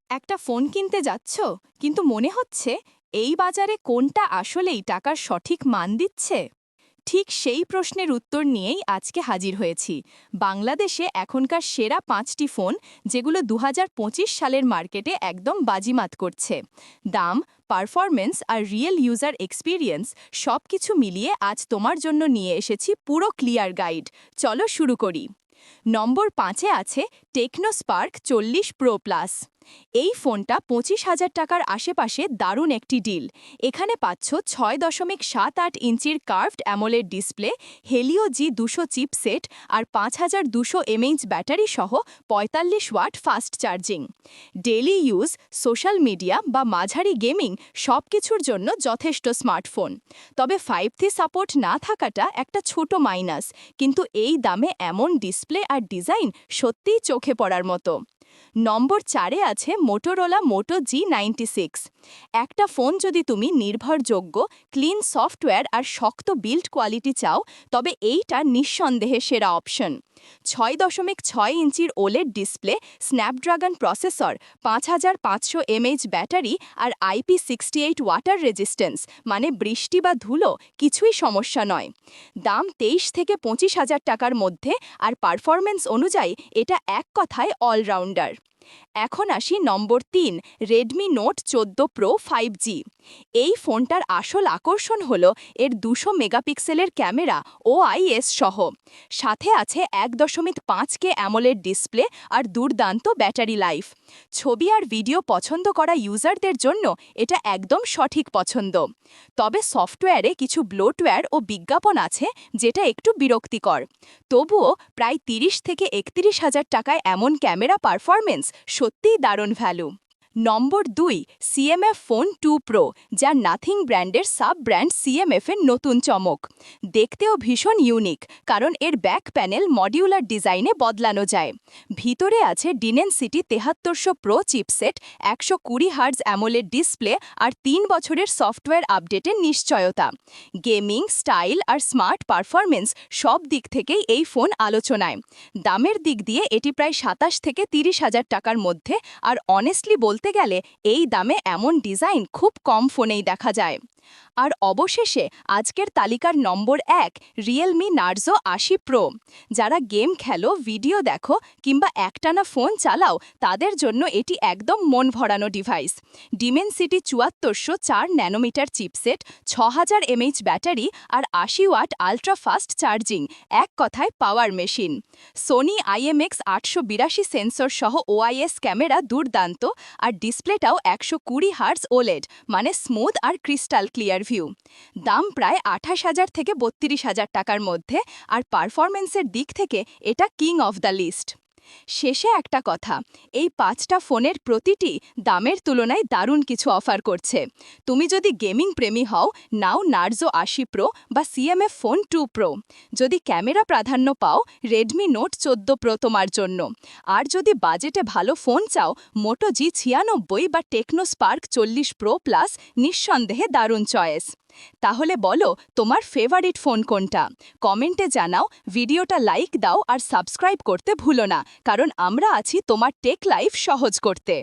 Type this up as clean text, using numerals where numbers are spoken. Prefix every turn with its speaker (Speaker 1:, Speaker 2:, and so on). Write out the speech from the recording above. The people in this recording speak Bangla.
Speaker 1: একটা ফোন কিনতে যাচ্ছ, কিন্তু মনে হচ্ছে এই বাজারে কোনটা আসলেই টাকার সঠিক মান দিচ্ছে? ঠিক সেই প্রশ্নের উত্তর নিয়েই আজকে হাজির হয়েছি। বাংলাদেশে এখনকার সেরা ৫টি ফোন, যেগুলো ২০২৫ সালের মার্কেটে একদম বাজিমাত করছে। দাম, পারফরমেন্স আর রিয়েল ইউজার এক্সপিরিয়েন্স সবকিছু মিলিয়ে আজ তোমার জন্য নিয়ে এসেছি পুরো ক্লিয়ার গাইড। চলো শুরু করি। নম্বর ৫-এ আছে টেকনো স্পার্ক ৪০ প্রো প্লাস। এই ফোনটা ২৫,০০০ টাকার আশেপাশে দারুণ একটি ডিল। এখানে পাচ্ছ ৬.৭৮ ইঞ্চির curved AMOLED display, Helio G200 chipset আর ৫,২০০ এমএইচ ব্যাটারি সহ ৪৫ watt fast charging. Daily use, social media বা মাঝারি গেমিং সবকিছুর জন্য যথেষ্ট স্মার্টফোন। তবে 5G সাপোর্ট না থাকাটা একটা ছোট মাইনাস, কিন্তু এই দামে এমন ডিসপ্লে আর ডিজাইন সত্যিই চোখে পড়ার মতো। নম্বর ৪-এ আছে মোটোরোলা মোটো G96। একটা ফোন যদি তুমি নির্ভরযোগ্য, ক্লিন সফটওয়্যার আর শক্ত বিল্ড কোয়ালিটি চাও, তবে এইটা নিঃসন্দেহে সেরা অপশন। ৬.৬ ইঞ্চির ওলেড ডিসপ্লে, স্ন্যাপড্রাগন প্রসেসর, ৫,৫০০ এমএইচ ব্যাটারি আর IP68 ওয়াটার রেজিস্ট্যান্স, মানে বৃষ্টি বা ধুলো কিছুই সমস্যা নয়। দাম ২৩ থেকে ২৫,০০০ টাকার মধ্যে, আর পারফরমেন্স অনুযায়ী এটা এক কথায় অলরাউন্ডার। এখন আসি নম্বর ৩, রেডমি নোট ১৪ প্রো 5G। এই ফোনটার আসল আকর্ষণ হল এর ২০০ মেগাপিক্সেলের ক্যামেরা ও আইএস সহ। সাথে আছে ১.৫K অ্যামোলেড ডিসপ্লে আর দুর্দান্ত ব্যাটারি লাইফ। ছবি আর ভিডিও পছন্দ করা ইউজারদের জন্য এটা একদম সঠিক পছন্দ। তবে সফটওয়্যারে কিছু ব্লোটওয়্যার ও বিজ্ঞাপন আছে, যেটা একটু বিরক্তিকর। তবুও প্রায় ৩০ থেকে ৩১,০০০ টাকায় এমন ক্যামেরা পারফরমেন্স সত্যিই দারুণ ভ্যালু। নম্বর ২, CMF ফোন 2 প্রো, যা নাথিং ব্র্যান্ডের সাব ব্র্যান্ড CMF-এর নতুন চমক। দেখতেও ভীষণ ইউনিক, কারণ এর ব্যাক প্যানেল মডিউলার ডিজাইনে বদলানো যায়। ভিতরে আছে Dimensity ৭৩০০ pro chipset, ১২০ hertz AMOLED display আর ৩ বছরের সফটওয়্যার আপডেটের নিশ্চয়তা। গেমিং, স্টাইল আর স্মার্ট পারফরমেন্স সব দিক থেকেই এই ফোন আলোচনায়। দামের দিক দিয়ে এটি প্রায় ২৭ থেকে ৩০,০০০ টাকার মধ্যে, আর অনেস্টলি বলতে গেলে এই দামে এমন ডিজাইন খুব কম ফোনেই দেখা যায়। আর অবশেষে আজকের তালিকার নম্বর ১, রিয়েলমি নার্জো ৮০ প্রো। যারা গেম খেলো, ভিডিও দেখো কিংবা একটানা ফোন চালাও, তাদের জন্য এটি একদম মন ভরানো ডিভাইস। ডিমেনসিটি ৭৪০০ ৪ ন্যানোমিটার চিপসেট, ৬,০০০ এমএইচ ব্যাটারি আর ৮০ ওয়াট আলট্রা ফাস্ট চার্জিং, এক কথায় power machine. Sony IMX882 sensor সহ ওআইএস ক্যামেরা দুর্দান্ত, আর ডিসপ্লেটাও ১২০ হার্জ ওলেড, মানে স্মুথ আর ক্রিস্টাল ক্লিয়ার ভিউ। দাম প্রায় ২৮,০০০ থেকে ৩২,০০০ টাকার মধ্যে, আর পারফরমেন্সের দিক থেকে এটা কিং অফ দ্য লিস্ট। শেষে একটা কথা, এই ৫টা ফোনের প্রতিটি দামের তুলনায় দারুণ কিছু অফার করছে। তুমি যদি গেমিং প্রেমী হও, নাও নার্জো ৮০ প্রো বা CMF ফোন 2 প্রো। যদি ক্যামেরা প্রাধান্য পাও, রেডমি নোট ১৪ প্রো তোমার জন্য। আর যদি বাজেটে ভালো ফোন চাও, মোটো G96 বা টেকনো স্পার্ক ৪০ প্রো প্লাস নিঃসন্দেহে দারুণ চয়েস। তাহলে বলো, তোমার ফেভারিট ফোন কোনটা? কমেন্টে জানাও, ভিডিওটা লাইক দাও আর সাবস্ক্রাইব করতে ভুলো না, কারণ আমরা আছি তোমার টেক লাইফ সহজ করতে।